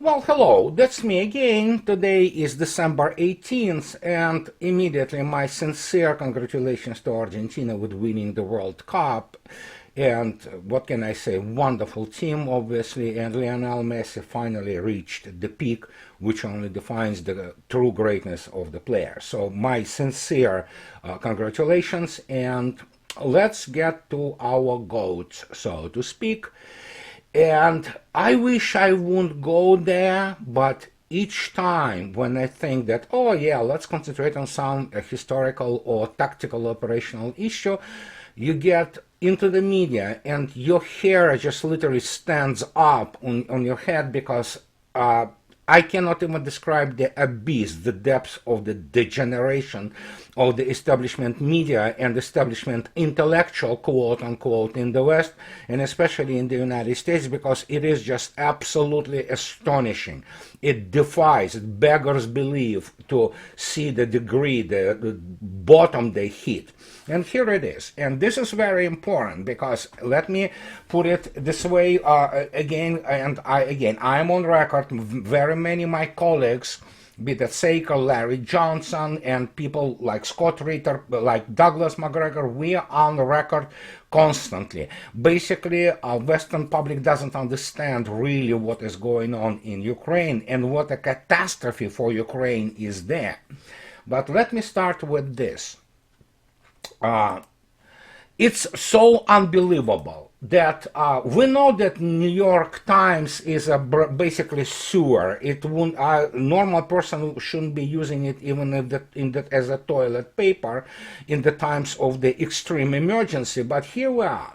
Well, hello, that's me again. Today is December 18th, and immediately my sincere congratulations to Argentina with winning the World Cup. And what can I say? Wonderful team, obviously, and Lionel Messi finally reached the peak, which only defines the true greatness of the player. So, my sincere congratulations, and let's get to our goats, so to speak. And I wish I wouldn't go there, but each time when I think that, oh yeah, let's concentrate on some historical or tactical operational issue, you get into the media and your hair just literally stands up on your head because I cannot even describe the abyss, the depths of the degeneration of the establishment media and establishment intellectual, quote unquote, in the West, and especially in the United States, because it is just absolutely astonishing. It defies, it beggars belief to see the degree, the bottom they hit. And here it is. And this is very important because let me put it this way again, and I am on record, very many of my colleagues, be that Saker, Larry Johnson, and people like Scott Ritter, like Douglas McGregor, we are on record constantly. Basically, Western public doesn't understand really what is going on in Ukraine and what a catastrophe for Ukraine is there. But let me start with this. It's so unbelievable that we know that New York Times is basically sewer. It won't, a normal person shouldn't be using it even as a toilet paper in the times of the extreme emergency. But here we are.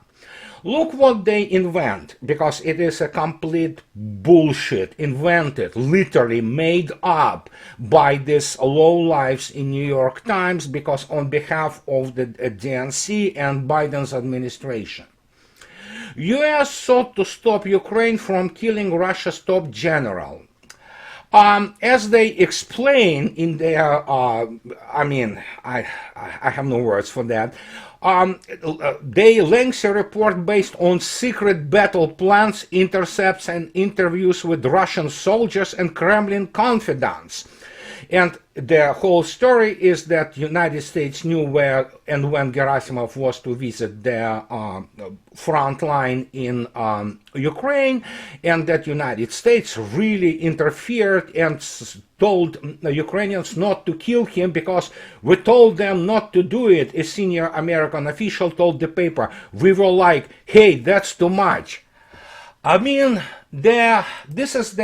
Look what they invent, because it is a complete bullshit, invented, literally made up by these lowlifes in New York Times, because on behalf of the DNC and Biden's administration. US sought to stop Ukraine from killing Russia's top general. As they explain in their, I have no words for that. They lengthy report based on secret battle plans, intercepts, and interviews with Russian soldiers and Kremlin confidants. And the whole story is that United States knew where and when Gerasimov was to visit their front line in Ukraine, and that United States really interfered and told the Ukrainians not to kill him because we told them not to do it. A senior American official told the paper, we were like, hey, that's too much. I mean, this is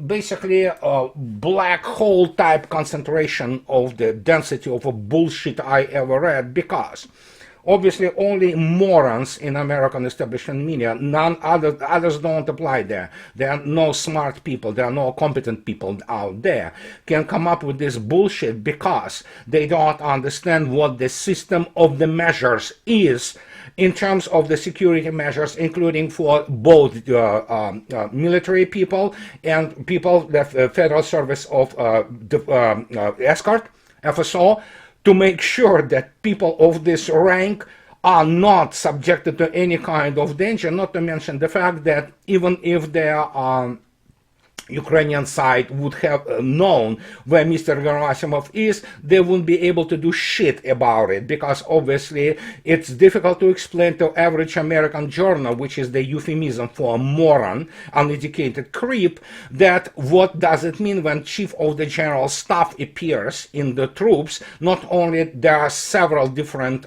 basically a black hole type concentration of the density of a bullshit I ever read, because obviously only morons in American establishment media, others don't apply there. There are no smart people, there are no competent people out there can come up with this bullshit because they don't understand what the system of the measures is in terms of the security measures, including for both military people and people, the Federal Service of Escort, FSO, to make sure that people of this rank are not subjected to any kind of danger, not to mention the fact that even if they are Ukrainian side would have known where Mr. Gerasimov is, they wouldn't be able to do shit about it, because obviously it's difficult to explain to average American journal, which is the euphemism for a moron, uneducated creep, that what does it mean when chief of the general staff appears in the troops. Not only there are several different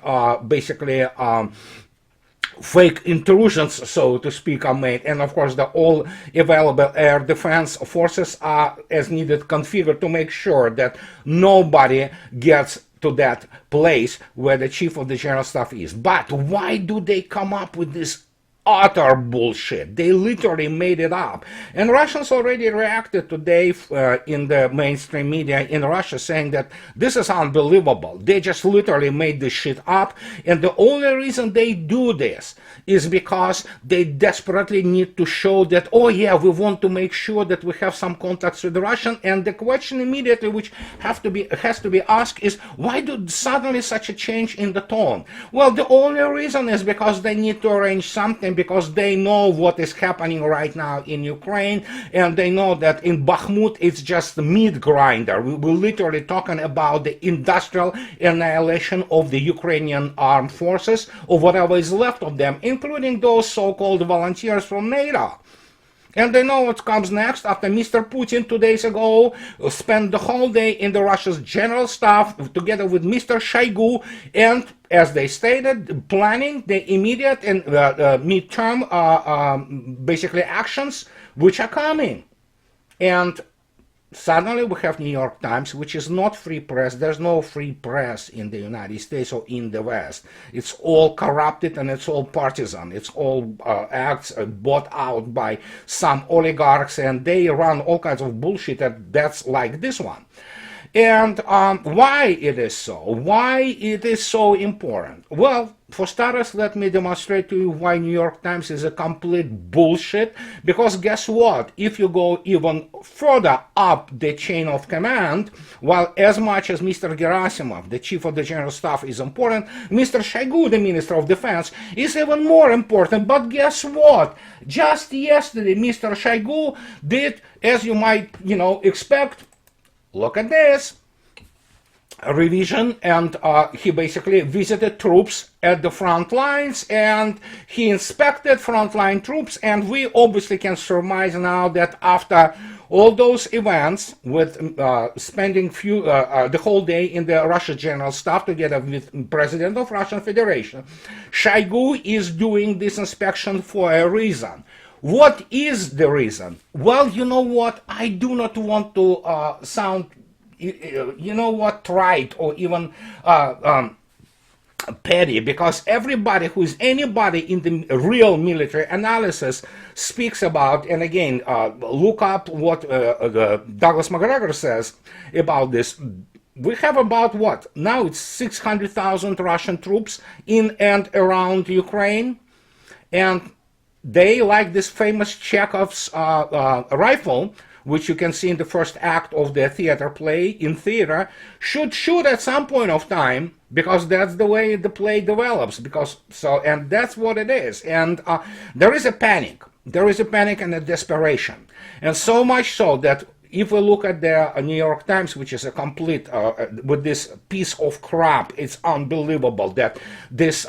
fake intrusions, so to speak, are made, and of course the all available air defense forces are as needed configured to make sure that nobody gets to that place where the chief of the general staff is. But why do they come up with this utter bullshit? They literally made it up. And Russians already reacted today in the mainstream media in Russia, saying that this is unbelievable. They just literally made this shit up. And the only reason they do this is because they desperately need to show that, oh yeah, we want to make sure that we have some contacts with the Russian. And the question immediately which has to be asked is, why do suddenly such a change in the tone? Well, the only reason is because they need to arrange something, because they know what is happening right now in Ukraine, and they know that in Bakhmut it's just the meat grinder. We're literally talking about the industrial annihilation of the Ukrainian armed forces, or whatever is left of them, including those so-called volunteers from NATO. And they know what comes next after Mr. Putin 2 days ago spent the whole day in the Russia's general staff together with Mr. Shoigu, and as they stated, planning the immediate and midterm basically actions which are coming. And suddenly we have New York Times, which is not free press. There's no free press in the United States or in the West. It's all corrupted and it's all partisan. It's all acts bought out by some oligarchs, and they run all kinds of bullshit that's like this one. And why it is so? Why it is so important? Well, for starters, let me demonstrate to you why New York Times is a complete bullshit. Because guess what? If you go even further up the chain of command, while as much as Mr. Gerasimov, the chief of the general staff, is important, Mr. Shoigu, the minister of defense, is even more important. But guess what? Just yesterday, Mr. Shoigu did, as you might, expect, look at this, a revision, and he basically visited troops at the front lines, and he inspected frontline troops, and we obviously can surmise now that after all those events, with spending the whole day in the Russian general staff together with President of Russian Federation, Shoigu is doing this inspection for a reason. What is the reason? Well, you know what? I do not want to sound, trite or even petty, because everybody who is anybody in the real military analysis speaks about, and again, look up what Douglas McGregor says about this. We have about what? Now it's 600,000 Russian troops in and around Ukraine, and they, like this famous Chekhov's rifle, which you can see in the first act of the theater play in theater, should shoot at some point of time, because that's the way the play develops. And that's what it is. And there is a panic. There is a panic and a desperation. And so much so that if we look at the New York Times, which is a complete, with this piece of crap, it's unbelievable that this,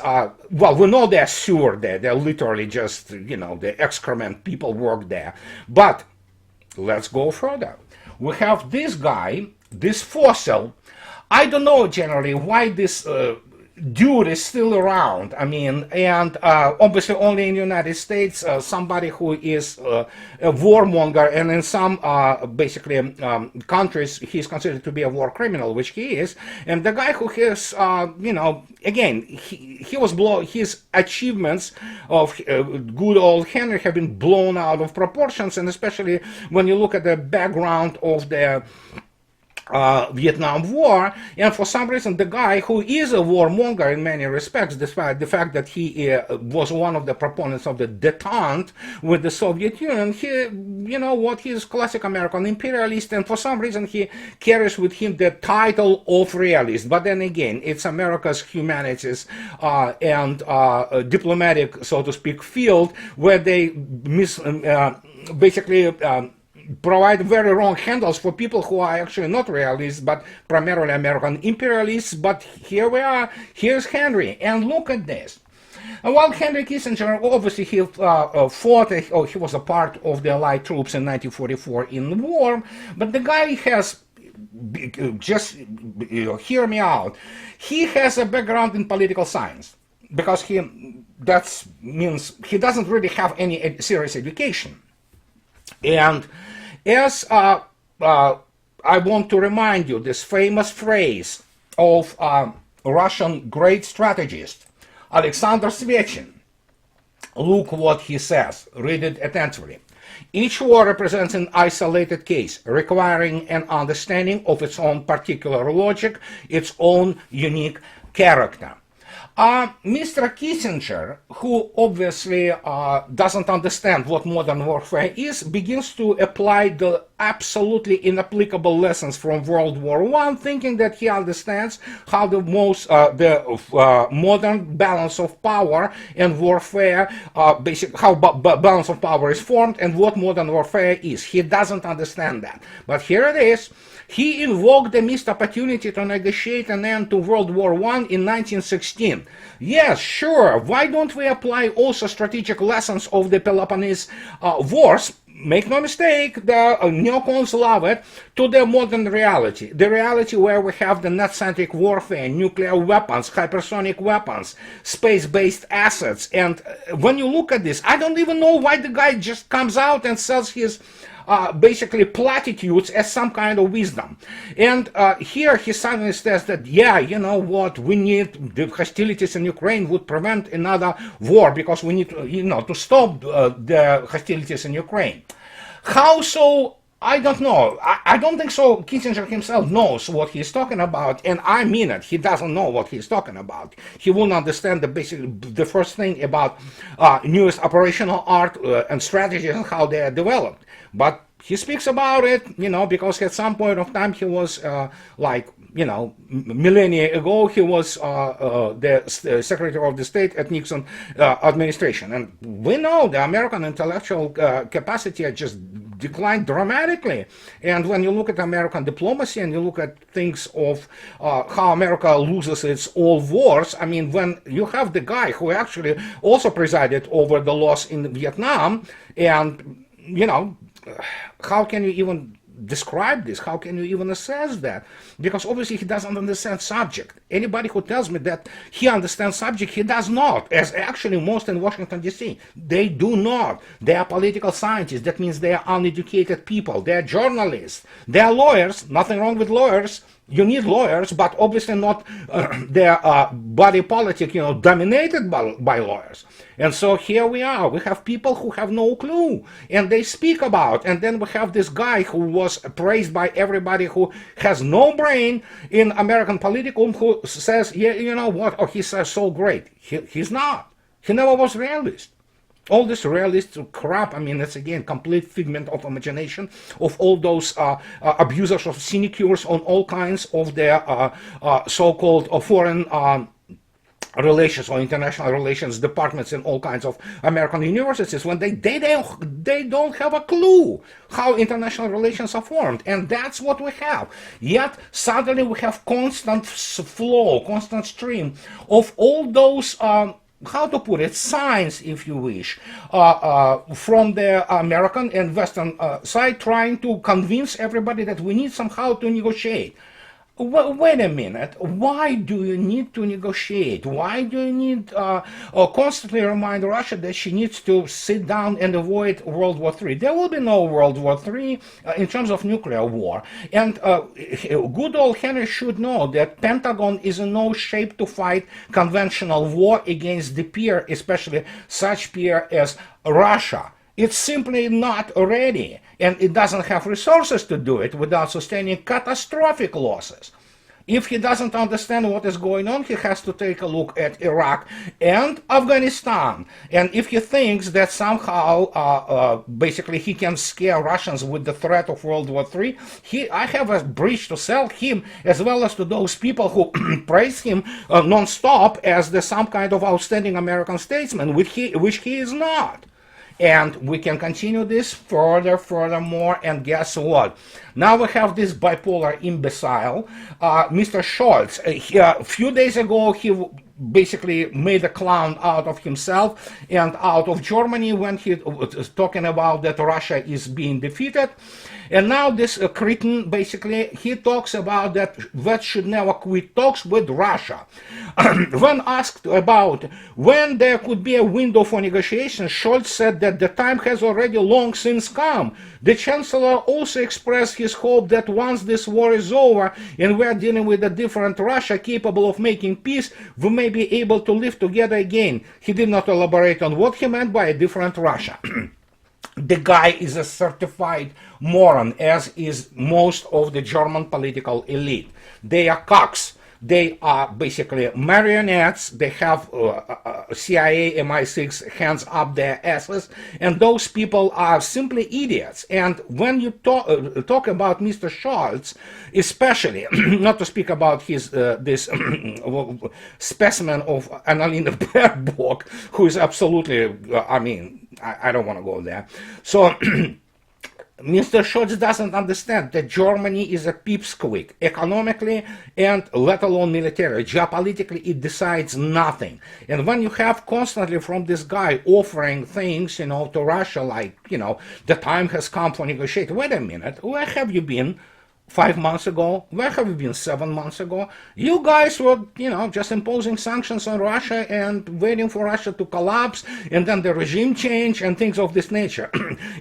we know they're sewer there. They're literally just, the excrement people work there. But let's go further. We have this guy, this fossil. I don't know generally why this dude is still around. I mean, and obviously only in the United States, somebody who is a warmonger, and in some countries he's considered to be a war criminal, which he is. And the guy who has, again, his achievements of good old Henry have been blown out of proportions, and especially when you look at the background of the Vietnam War, and for some reason the guy who is a warmonger in many respects, despite the fact that he was one of the proponents of the detente with the Soviet Union, he's classic American imperialist, and for some reason he carries with him the title of realist. But then again, it's America's humanities and diplomatic, so to speak, field, where they provide very wrong handles for people who are actually not realists, but primarily American imperialists. But here we are. Here's Henry, and look at this. And while Henry Kissinger, obviously he fought, he was a part of the Allied troops in 1944 in the war, but the guy has, just hear me out, he has a background in political science, because that means he doesn't really have any serious education. And as I want to remind you this famous phrase of Russian great strategist Alexander Svechin. Look what he says. Read it attentively. Each war represents an isolated case, requiring an understanding of its own particular logic, its own unique character. Mr. Kissinger, who obviously doesn't understand what modern warfare is, begins to apply the absolutely inapplicable lessons from World War I, thinking that he understands how the modern balance of power and warfare, how balance of power is formed and what modern warfare is. He doesn't understand that. But here it is. He invoked the missed opportunity to negotiate an end to World War I in 1916. Yes, sure, why don't we apply also strategic lessons of the Peloponnese Wars? Make no mistake, the neocons love it, to the modern reality. The reality where we have the net-centric warfare, nuclear weapons, hypersonic weapons, space-based assets. And when you look at this, I don't even know why the guy just comes out and says his basically platitudes as some kind of wisdom. And here he suddenly says that, yeah, you know what, we need, the hostilities in Ukraine would prevent another war because we need, to stop the hostilities in Ukraine. How so? I don't know. I don't think so. Kissinger himself knows what he's talking about, and I mean it. He doesn't know what he's talking about. He won't understand the first thing about newest operational art and strategies and how they are developed. But he speaks about it, because at some point of time he was millennia ago, he was the Secretary of the State at Nixon administration. And we know the American intellectual capacity just declined dramatically. And when you look at American diplomacy and you look at things of how America loses its old wars, I mean, when you have the guy who actually also presided over the loss in Vietnam, and, how can you even describe this? How can you even assess that? Because obviously he doesn't understand subject. Anybody who tells me that he understands subject, he does not. As actually most in Washington, D.C. They do not. They are political scientists. That means they are uneducated people. They are journalists. They are lawyers. Nothing wrong with lawyers. You need lawyers, but obviously not their body politic, dominated by lawyers. And so here we are. We have people who have no clue, and they speak about. And then we have this guy who was praised by everybody who has no brain in American politicum, who says, yeah, you know what? Oh, he says so great. He's not. He never was realist. All this realist crap, I mean, it's again complete figment of imagination of all those abusers of sinecures on all kinds of their so-called foreign relations or international relations departments in all kinds of American universities, when they don't have a clue how international relations are formed. And that's what we have. Yet suddenly we have constant flow, constant stream of all those how to put it, signs, if you wish, from the American and Western side, trying to convince everybody that we need somehow to negotiate. Wait a minute, why do you need to negotiate? Why do you need constantly remind Russia that she needs to sit down and avoid World War III? There will be no World War III in terms of nuclear war. And good old Henry should know that Pentagon is in no shape to fight conventional war against the peer, especially such peer as Russia. It's simply not ready, and it doesn't have resources to do it without sustaining catastrophic losses. If he doesn't understand what is going on, he has to take a look at Iraq and Afghanistan. And if he thinks that somehow, basically, he can scare Russians with the threat of World War III, I have a bridge to sell him, as well as to those people who praise him non-stop as some kind of outstanding American statesman, which he is not. And we can continue this furthermore, and guess what? Now we have this bipolar imbecile, Mr. Scholz. A few days ago, he basically made a clown out of himself and out of Germany when he was talking about that Russia is being defeated. And now this cretin, basically, he talks about that should never quit talks with Russia. When asked about when there could be a window for negotiation, Scholz said that the time has already long since come. The Chancellor also expressed his hope that once this war is over and we are dealing with a different Russia capable of making peace, we may be able to live together again. He did not elaborate on what he meant by a different Russia. The guy is a certified moron, as is most of the German political elite. They are cocks. They are basically marionettes. They have CIA, MI6 hands up their asses, and those people are simply idiots. And when you talk about Mr. Scholz, especially, not to speak about his this specimen of Annalena Baerbock, who is absolutely, I mean, I don't want to go there. So Mr. Scholz doesn't understand that Germany is a pipsqueak economically and let alone militarily. Geopolitically, it decides nothing. And when you have constantly from this guy offering things, you know, to Russia, like, you know, the time has come for negotiate. Wait a minute, where have you been 5 months ago? Where have you been 7 months ago? You guys were, you know, just imposing sanctions on Russia and waiting for Russia to collapse, and then the regime change and things of this nature.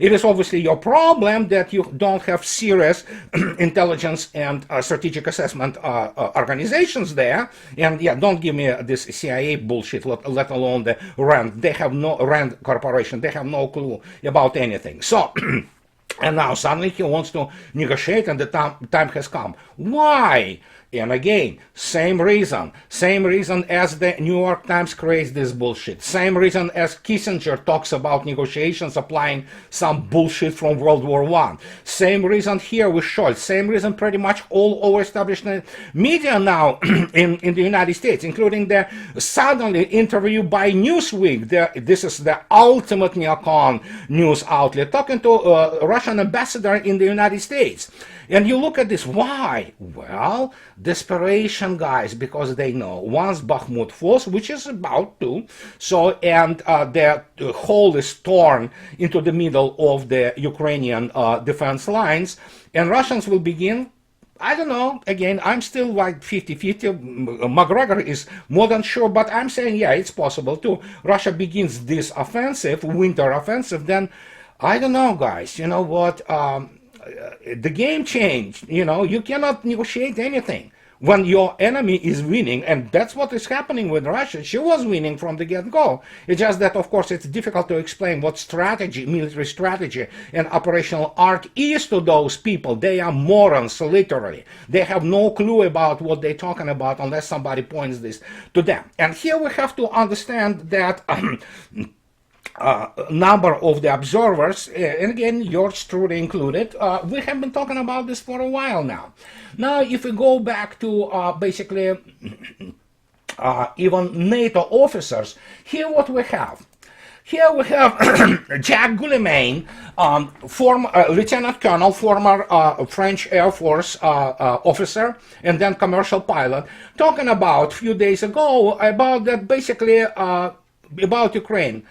It is obviously your problem that you don't have serious intelligence and strategic assessment organizations there. And yeah, don't give me this CIA bullshit, let alone the RAND. They have no RAND Corporation. They have no clue about anything. So. And now suddenly he wants to negotiate, and the time has come. Why? And again, same reason as the New York Times creates this bullshit. Same reason as Kissinger talks about negotiations applying some bullshit from World War I. Same reason here with Scholz. Same reason pretty much all over established media now in the United States, including the suddenly interview by Newsweek. This is the ultimate neocon news outlet, talking to a Russian ambassador in the United States. And you look at this, why? Well, desperation, guys, because they know once Bakhmut falls, which is about to, so, and the hole is torn into the middle of the Ukrainian defense lines, and Russians will begin, I don't know, again, I'm still like 50-50, McGregor is more than sure, but I'm saying, yeah, it's possible too. Russia begins this offensive, winter offensive, then, I don't know, guys, you know what, the game changed. You know, you cannot negotiate anything when your enemy is winning, and that's what is happening with Russia. She was winning from the get-go. It's just that, of course, it's difficult to explain what strategy, military strategy, and operational art is to those people. They are morons, literally. They have no clue about what they're talking about unless somebody points this to them. And here we have to understand that number of the observers, and again, yours truly included, we have been talking about this for a while now. Now, if we go back to basically even NATO officers, here what we have. Here we have Jack Guillemin, former lieutenant colonel, former French Air Force officer, and then commercial pilot, talking about a few days ago about that basically about Ukraine.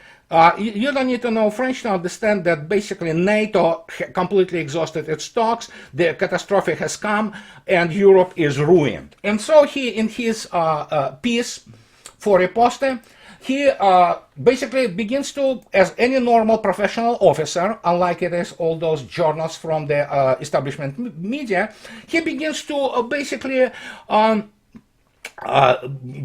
You don't need to know French to understand that basically NATO completely exhausted its stocks, the catastrophe has come, and Europe is ruined. And so he, in his piece for Riposte, he basically begins to, as any normal professional officer, unlike it is all those journals from the establishment media, he begins to basically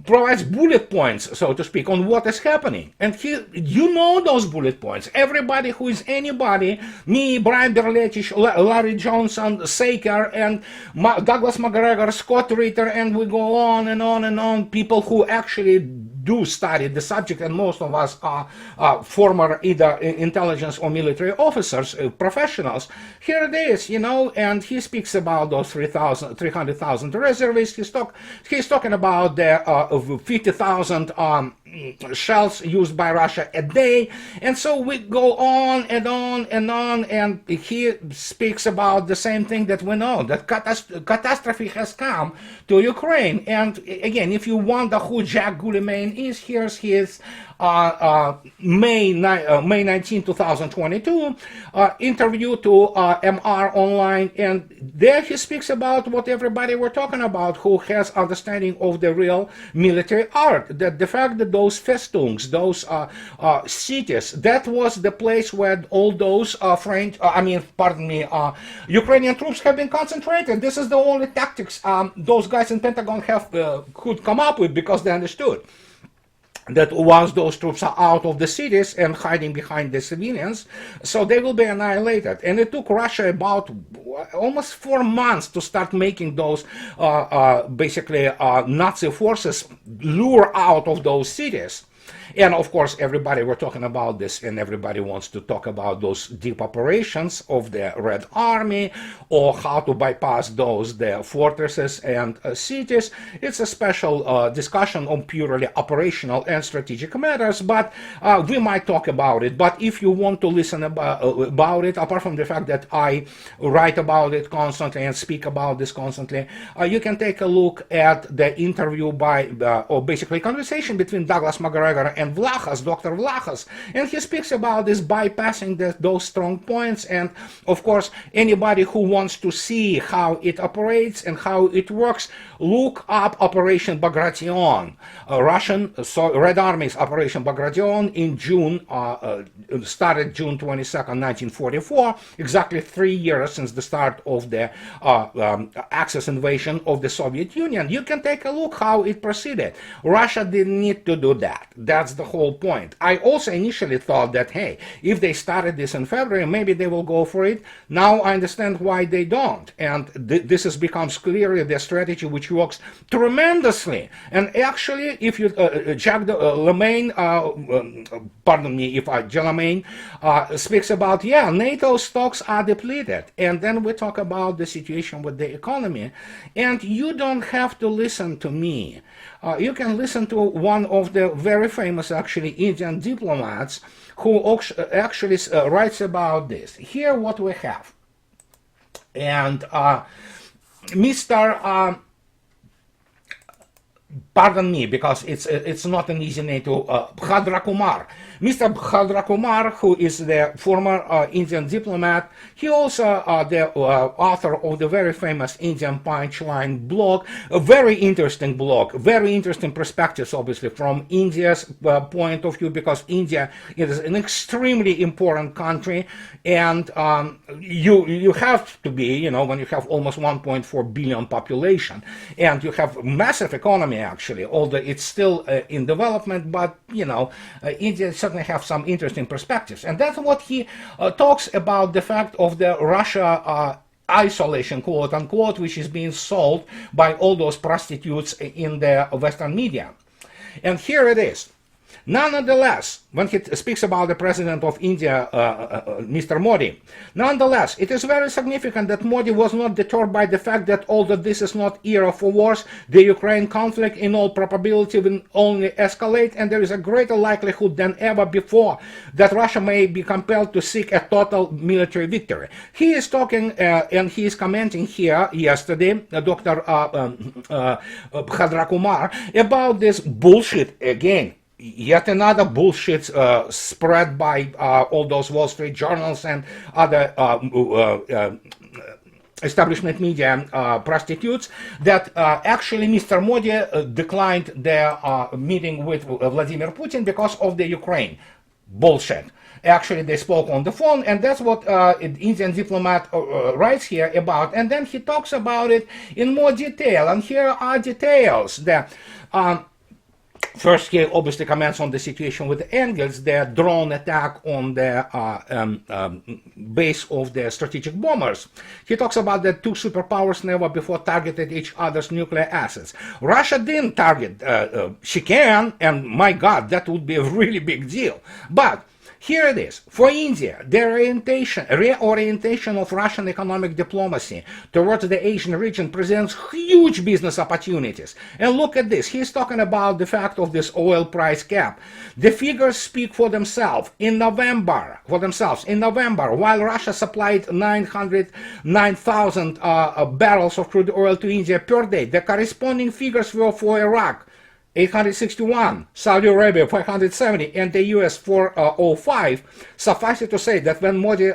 provides bullet points, so to speak, on what is happening. And you know those bullet points. Everybody who is anybody, me, Brian Berletich, Larry Johnson, Saker, and Douglas McGregor, Scott Ritter, and we go on and on and on, people who actually do study the subject, and most of us are former either intelligence or military officers, professionals. Here it is, you know, and he speaks about those 300,000 reservists. He's talking about the 50,000 shells used by Russia a day, and so we go on and on and on, and he speaks about the same thing that we know, that catastrophe has come to Ukraine. And again, if you wonder who Jack Guillemin is, here's his May 19, 2022 interview to MR Online, and there he speaks about what everybody were talking about who has understanding of the real military art, that the fact that those festoons, those cities, that was the place where all those Ukrainian troops have been concentrated. This is the only tactics those guys in Pentagon have could come up with, because they understood. that once those troops are out of the cities and hiding behind the civilians, so they will be annihilated. And it took Russia about almost 4 months to start making those basically Nazi forces lure out of those cities. And of course, everybody, we're talking about this, and everybody wants to talk about those deep operations of the Red Army, or how to bypass those the fortresses and cities. It's a special discussion on purely operational and strategic matters, but we might talk about it. But if you want to listen about it, apart from the fact that I write about it constantly and speak about this constantly, you can take a look at the interview by, or basically conversation between Douglas McGregor and Vlachas, Dr. Vlachas, and he speaks about this bypassing those strong points. And of course, anybody who wants to see how it operates and how it works, look up Operation Bagration, Russian Red Army's Operation Bagration in June, started June 22nd, 1944, exactly 3 years since the start of the Axis invasion of the Soviet Union. You can take a look how it proceeded. Russia didn't need to do that. That's the whole point. I also initially thought that, hey, if they started this in February, maybe they will go for it. Now I understand why they don't. And this has becomes clearly the strategy which works tremendously. And actually, if you, Jack LaMaine, pardon me if I, Jalamain, speaks about, yeah, NATO stocks are depleted. And then we talk about the situation with the economy. And you don't have to listen to me. You can listen to one of the very famous, actually, Indian diplomats who actually writes about this. Here what we have. And Mr. Pardon me, because it's not an easy name to Bhadra Kumar. Mr. Bhadra Kumar, who is the former Indian diplomat, he also the author of the very famous Indian Punchline blog, a very interesting blog, very interesting perspectives, obviously, from India's point of view, because India is an extremely important country, and you have to be, you know, when you have almost 1.4 billion population, and you have massive economy, actually, although it's still in development, but, you know, India certainly have some interesting perspectives. And that's what he talks about, the fact of the Russia isolation, quote unquote, which is being sold by all those prostitutes in the Western media. And here it is. Nonetheless, when he speaks about the president of India, Mr. Modi, nonetheless, it is very significant that Modi was not deterred by the fact that although this is not era for wars, the Ukraine conflict in all probability will only escalate, and there is a greater likelihood than ever before that Russia may be compelled to seek a total military victory. He is talking and he is commenting here yesterday, Dr. Bhadra Kumar, about this bullshit again. Yet another bullshit spread by all those Wall Street journals and other establishment media prostitutes, that actually Mr. Modi declined their meeting with Vladimir Putin because of the Ukraine. Bullshit. Actually, they spoke on the phone, and that's what an Indian diplomat writes here about. And then he talks about it in more detail. And here are details. First, he obviously comments on the situation with Engels, the drone attack on the base of the strategic bombers. He talks about that two superpowers never before targeted each other's nuclear assets. Russia didn't target, she can, and my God, that would be a really big deal. But here it is. For India, the reorientation of Russian economic diplomacy towards the Asian region presents huge business opportunities. And look at this. He's talking about the fact of this oil price cap. The figures speak for themselves. In November, while Russia supplied 909,000 barrels of crude oil to India per day, the corresponding figures were for Iraq, 861, Saudi Arabia 570, and the US 405. Suffice it to say that when Modi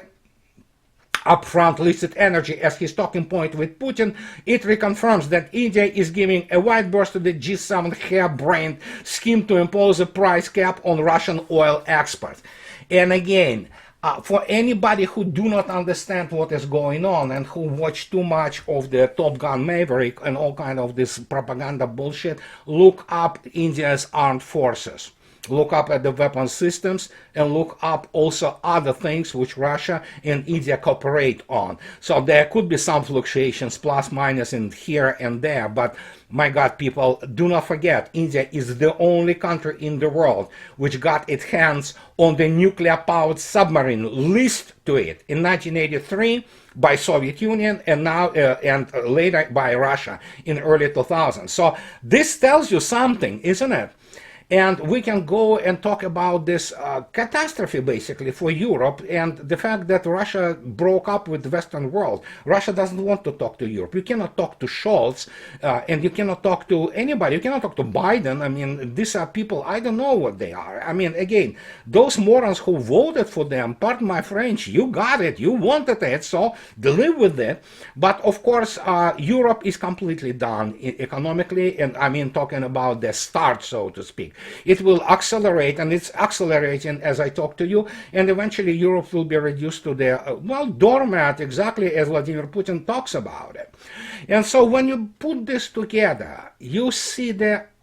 upfront listed energy as his talking point with Putin, it reconfirms that India is giving a wide berth to the G7 harebrained scheme to impose a price cap on Russian oil exports. And again, For anybody who do not understand what is going on and who watch too much of the Top Gun Maverick and all kind of this propaganda bullshit, look up India's armed forces. Look up at the weapon systems and look up also other things which Russia and India cooperate on. So there could be some fluctuations, plus minus in here and there, but my God, people, do not forget, India is the only country in the world which got its hands on the nuclear-powered submarine leased to it in 1983 by Soviet Union and now and later by Russia in early 2000s. So this tells you something, isn't it? And we can go and talk about this catastrophe, basically, for Europe and the fact that Russia broke up with the Western world. Russia doesn't want to talk to Europe. You cannot talk to Scholz, and you cannot talk to anybody. You cannot talk to Biden. I mean, these are people, I don't know what they are. I mean, again, those morons who voted for them, pardon my French, you got it, you wanted it, so live with it. But, of course, Europe is completely done economically, and I mean, talking about the start, so to speak. It will accelerate, and it's accelerating as I talk to you, and eventually Europe will be reduced to the, well, doormat, exactly as Vladimir Putin talks about it. And so when you put this together, you see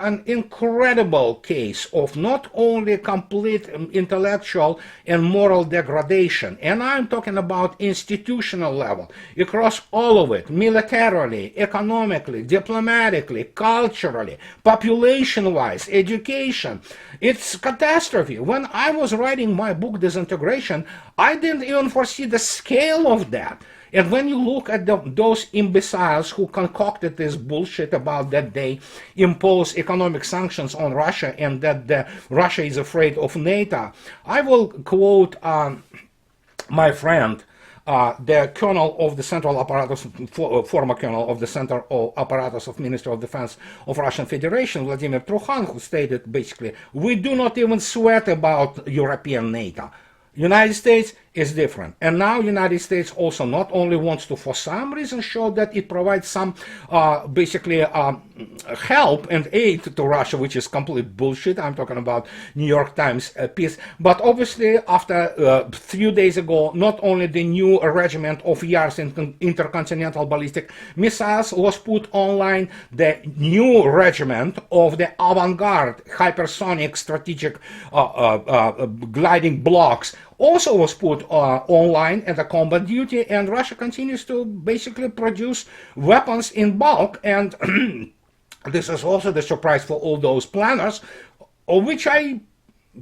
an incredible case of not only complete intellectual and moral degradation, and I'm talking about institutional level, across all of it, militarily, economically, diplomatically, culturally, population-wise, education. It's catastrophe. When I was writing my book, Disintegration, I didn't even foresee the scale of that. And when you look at those imbeciles who concocted this bullshit about that they impose economic sanctions on Russia and that Russia is afraid of NATO, I will quote my friend, the colonel of the central apparatus, former colonel of the central apparatus of Ministry of Defense of Russian Federation, Vladimir Trukhan, who stated basically, we do not even sweat about European NATO. United States is different. And now United States also not only wants to, for some reason, show that it provides some basically help and aid to Russia, which is complete bullshit. I'm talking about New York Times piece. But obviously, after a few days ago, not only the new regiment of Yars intercontinental ballistic missiles was put online, the new regiment of the avant-garde hypersonic strategic gliding blocks also was put online at a combat duty, and Russia continues to basically produce weapons in bulk. And this is also the surprise for all those planners, of which I,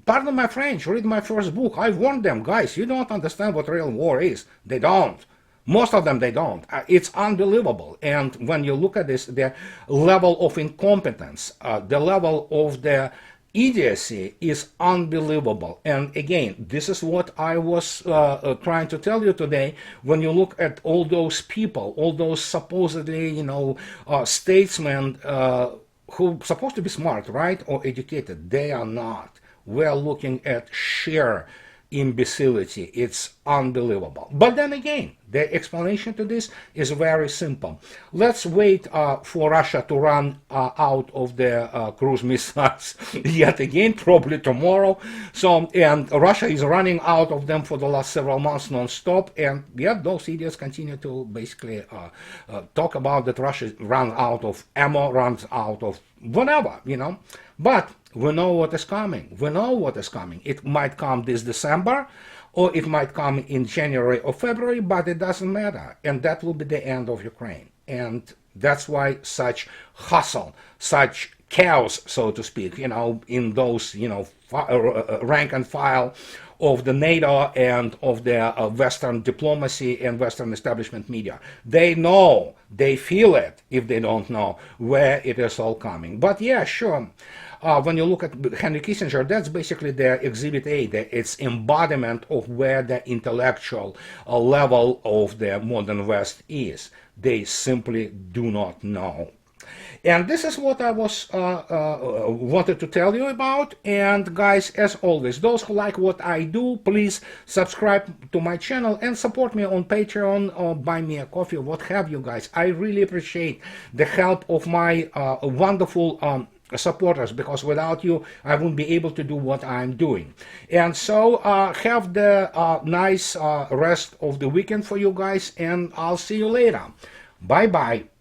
pardon my French, read my first book. I warned them, guys, you don't understand what real war is. They don't. Most of them, they don't. It's unbelievable. And when you look at this, the level of incompetence, the level of the idiocy is unbelievable. And again, this is what I was trying to tell you today. When you look at all those people, all those supposedly, you know, statesmen who are supposed to be smart, right, or educated, they are not. We're looking at sheer imbecility. It's unbelievable. But then again, the explanation to this is very simple. Let's wait for Russia to run out of the cruise missiles yet again, probably tomorrow. So, and Russia is running out of them for the last several months non-stop. And yet those idiots continue to basically talk about that Russia runs out of ammo, runs out of whatever, you know. But we know what is coming. We know what is coming. It might come this December, or it might come in January or February, but it doesn't matter. And that will be the end of Ukraine. And that's why such hustle, such chaos, so to speak, you know, in those, you know, rank and file of the NATO and of the Western diplomacy and Western establishment media. They know, they feel it, if they don't know, where it is all coming. But yeah, sure. When you look at Henry Kissinger, that's basically the Exhibit A, its embodiment of where the intellectual level of the modern West is. They simply do not know. And this is what I was wanted to tell you about. And guys, as always, those who like what I do, please subscribe to my channel and support me on Patreon or buy me a coffee or what have you, guys. I really appreciate the help of my wonderful supporters, because without you I wouldn't be able to do what I'm doing. And so have the nice rest of the weekend for you guys, and I'll see you later. Bye bye.